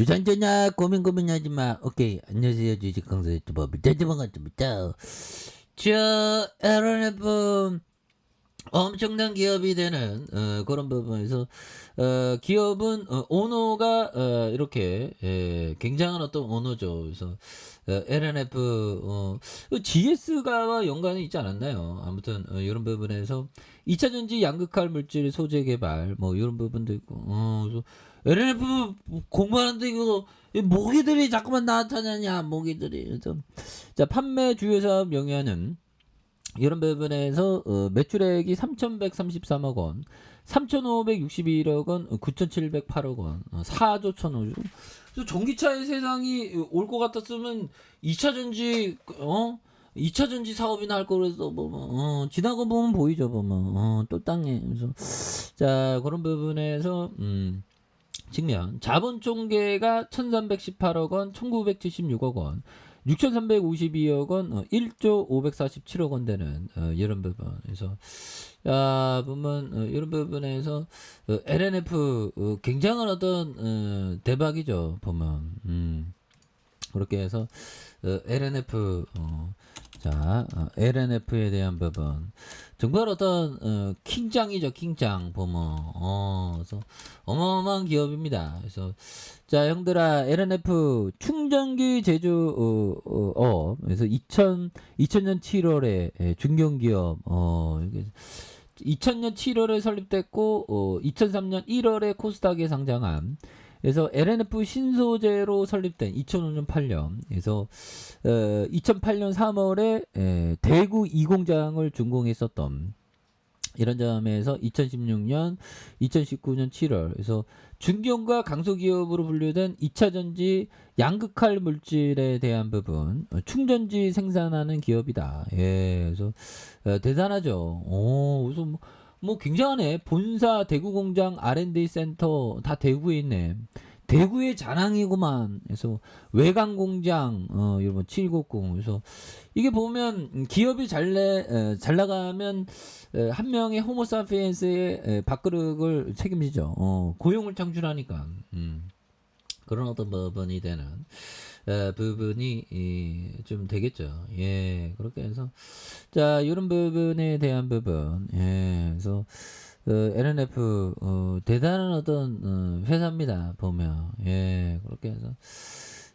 주산전야 고민하지 마. 오케이. 안녕하세요. 주식 강사 유튜버 반갑습니다. LNF 엄청난 기업이 되는 그런 부분에서 기업은 오너가 이렇게 굉장한 어떤 오너죠. 그래서 LNF GS가와 연관이 있지 않았나요? 아무튼 이런 부분에서 2차전지 양극할 물질 소재 개발 뭐 이런 부분도 있고 그래서 LNF 공부하는데 이거 이 모기들이 자꾸만 나타나냐 모기들이. 그래서 자 판매 주요 사업 영위하는 이런 부분에서 매출액이 3,133억 원, 3,561억 원, 9,708억 원, 4조 1,000억. 그래서 전기차의 세상이 올 것 같았으면 2차 전지 2차 전지 사업이나 할 거라서 지나가 보면 보이죠, 보면 또 땅에. 그래서 자 그런 부분에서 측면 자본 총계가 1,318억 원, 1,976억 원. 6,352억 원, 1조 547억 원 되는 이런 부분. 그래서 보면 이런 부분에서 LNF 굉장한 어떤 대박이죠. 보면 그렇게 해서 LNF LNF에 대한 부분 정말 어떤 킹짱이죠. 킹짱 보면 그래서 어마어마한 기업입니다. 그래서 자 형들아 LNF 충전기 제조 그래서 2000년 7월에 중견기업 이게 2000년 7월에 설립됐고 2003년 1월에 코스닥에 상장한 그래서 LNF 신소재로 설립된 2005년 8년 그래서 2008년 3월에 대구 2공장을 준공했었던 이런 점에서 2016년 2019년 7월 그래서 중견과 강소기업으로 분류된 2차전지 양극할 물질에 대한 부분 충전지 생산하는 기업이다. 예, 그래서 대단하죠. 그래서 뭐 굉장하네. 본사 대구 공장 R&D 센터 다 대구에 있네. 대구의 자랑이구만. 그래서 외관 공장 여러분 790. 그래서 이게 보면 기업이 잘 나가면 한 명의 호모사피엔스의 밥그릇을 책임지죠. 고용을 창출하니까. 그런 어떤 부분이 되는 부분이 좀 되겠죠. 예, 그렇게 해서 자 이런 부분에 대한 부분. 예, 그래서 LNF 대단한 어떤 회사입니다. 보면 예, 그렇게 해서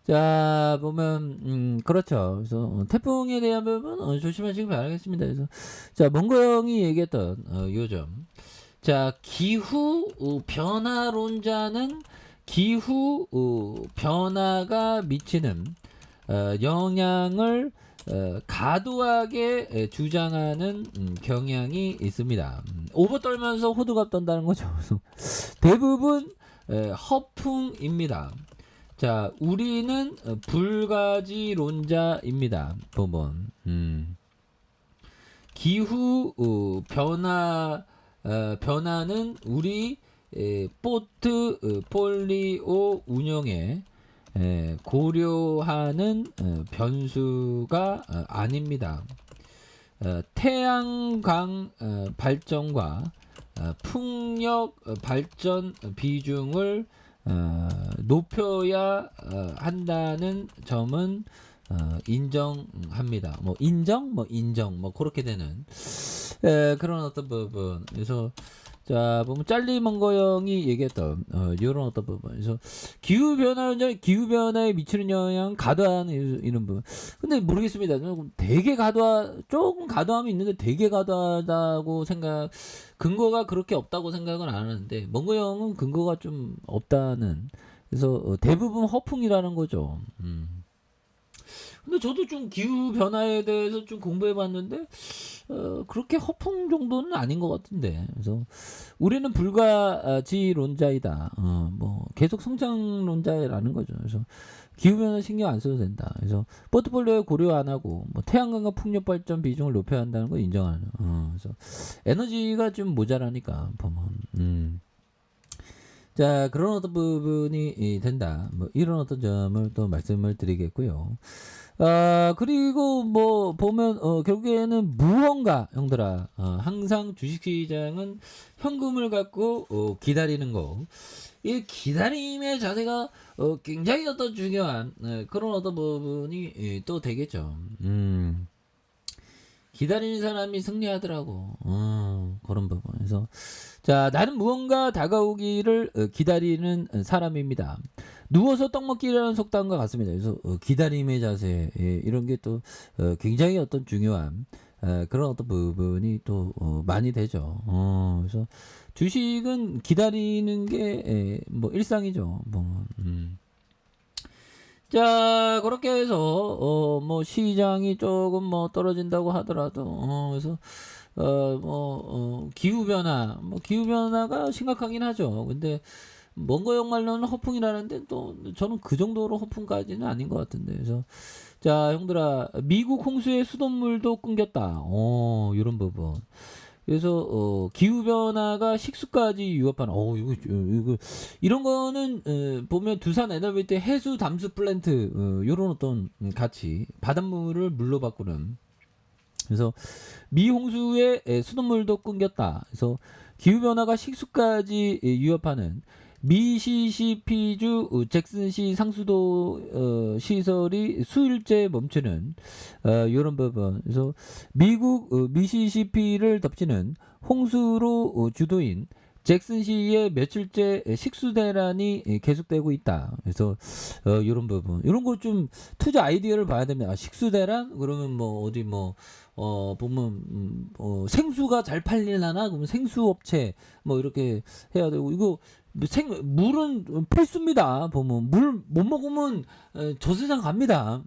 자 보면 그렇죠. 그래서 태풍에 대한 부분 조심하시기 바라겠습니다. 그래서 자 몽고형이 얘기했던 요점 자 기후 변화론자는 기후 변화가 미치는 영향을 가도하게 주장하는 경향이 있습니다. 오버 떨면서 호두갑 떤다는 거죠. 대부분 허풍입니다. 자, 우리는 불가지론자입니다. 보면 기후 변화는 우리 포트폴리오 운영에 고려하는 변수가 아닙니다. 태양광 발전과 풍력 발전 비중을 높여야 한다는 점은 인정합니다. 뭐 인정 그렇게 되는 그런 어떤 부분. 그래서 자 보면 짤리먼거 형이 얘기했던 이런 어떤 부분. 그래서 기후 변화에 미치는 영향 가도하는 이런 부분. 근데 모르겠습니다. 되게 조금 가도함이 있는데 되게 가도하다고 근거가 그렇게 없다고 생각은 안 하는데 먼거 형은 근거가 좀 없다는. 그래서 대부분 허풍이라는 거죠. 근데 저도 좀 기후 변화에 대해서 좀 공부해봤는데 그렇게 허풍 정도는 아닌 것 같은데. 그래서 우리는 불가지론자이다. 뭐 계속 성장론자라는 거죠. 그래서 기후 변화 신경 안 써도 된다. 그래서 포트폴리오에 고려 안 하고 뭐 태양광과 풍력 발전 비중을 높여야 한다는 거 인정하는. 그래서 에너지가 좀 모자라니까 보면. 자 그런 어떤 부분이 된다. 뭐 이런 어떤 점을 또 말씀을 드리겠고요. 그리고 뭐 보면 결국에는 무언가 형들아 항상 주식시장은 현금을 갖고 기다리는 거. 이 기다림의 자세가 굉장히 어떤 중요한 그런 어떤 부분이 또 되겠죠. 기다리는 사람이 승리하더라고. 그런 부분에서 자, 나는 무언가 다가오기를 기다리는 사람입니다. 누워서 떡 먹기라는 속담과 같습니다. 그래서 기다림의 자세 이런 게 또 굉장히 어떤 중요한 그런 어떤 부분이 또 많이 되죠. 그래서 주식은 기다리는 게 뭐 일상이죠. 뭐. 자, 그렇게 해서 뭐 시장이 조금 뭐 떨어진다고 하더라도 그래서 기후 변화, 뭐 기후 변화가 심각하긴 하죠. 근데 먼거 역말로는 허풍이라는데 또 저는 그 정도로 허풍까지는 아닌 것 같은데. 그래서 자, 형들아, 미국 홍수의 수돗물도 끊겼다. 이런 부분. 그래서 기후 변화가 식수까지 위협하는 이거 이런 거는 보면 두산 에너빌트 해수 담수 플랜트 요런 어떤 가치 바닷물을 물로 바꾸는. 그래서 미 홍수의 수돗물도 끊겼다. 그래서 기후 변화가 식수까지 위협하는 미시시피주 잭슨시 상수도 시설이 수일째 멈추는 이런 부분. 그래서 미국 미시시피를 덮치는 홍수로 주도인 잭슨시의 며칠째 식수 대란이 계속되고 있다. 그래서 이런 부분, 이런 거 좀 투자 아이디어를 봐야 됩니다. 식수 대란 그러면 뭐 어디 뭐 보면 생수가 잘 팔리려나 그러면 생수 업체 뭐 이렇게 해야 되고, 이거 물은 필수입니다. 보면 물 못 먹으면 저세상 갑니다.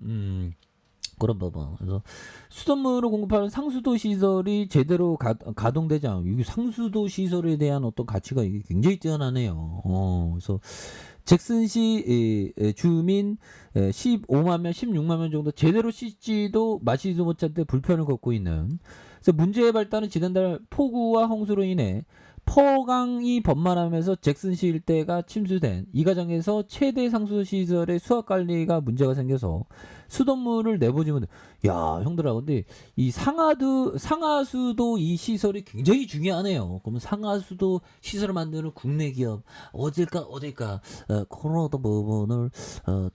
그런 부분. 그래서 수돗물을 공급하는 상수도 시설이 제대로 가동되지 않고, 이게 상수도 시설에 대한 어떤 가치가 이게 굉장히 뛰어나네요. 그래서 잭슨시 주민 15만 명, 16만 명 정도 제대로 씻지도 마시지도 못할 불편을 겪고 있는. 그래서 문제의 발단은 지난달 폭우와 홍수로 인해 퍼강이 번만하면서 잭슨시 일대가 침수된 이 과정에서 최대 상수 시설의 수압 관리가 문제가 생겨서 수돗물을 내보지 못해. 야, 형들아, 근데 이 상하수도 이 시설이 굉장히 중요하네요. 그러면 상하수도 시설을 만드는 국내 기업 어딜까 그런 어떤 부분을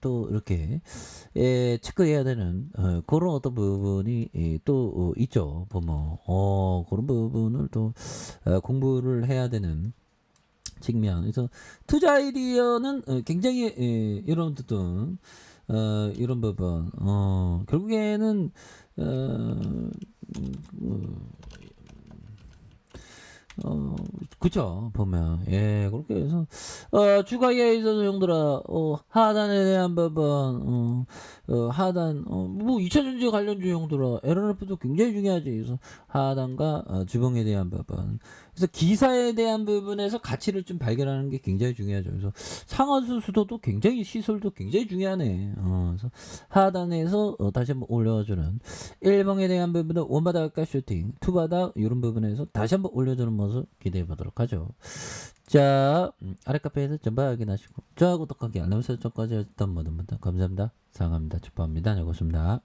또 이렇게 체크해야 되는 그런 어떤 부분이 또 있죠. 보면 그런 부분을 또 공부를 해야 되는 측면. 그래서 투자 아이디어는 굉장히 이런 어떤 이런 부분 결국에는 그쵸, 보면. 예, 그렇게 해서, 주가에 있어서 형들아, 하단에 대한 부분, 하단, 뭐, 2차전지 관련주 형들아, LRF도 굉장히 중요하지. 그래서 하단과 주봉에 대한 부분. 그래서 기사에 대한 부분에서 가치를 좀 발견하는 게 굉장히 중요하죠. 그래서 상하수 수도도 굉장히, 시설도 굉장히 중요하네. 그래서 하단에서 다시 한번 올려주는 1봉에 대한 부분은 원바닥과 슈팅, 투바닥, 이런 부분에서 다시 한번 올려주는 모습 기대해 보도록 하죠. 자, 아래 카페에서 전부 확인하시고, 저하고 똑같게 알람 설정까지 했던 모든 분들 감사합니다. 사랑합니다. 축복합니다. 네, 고맙습니다.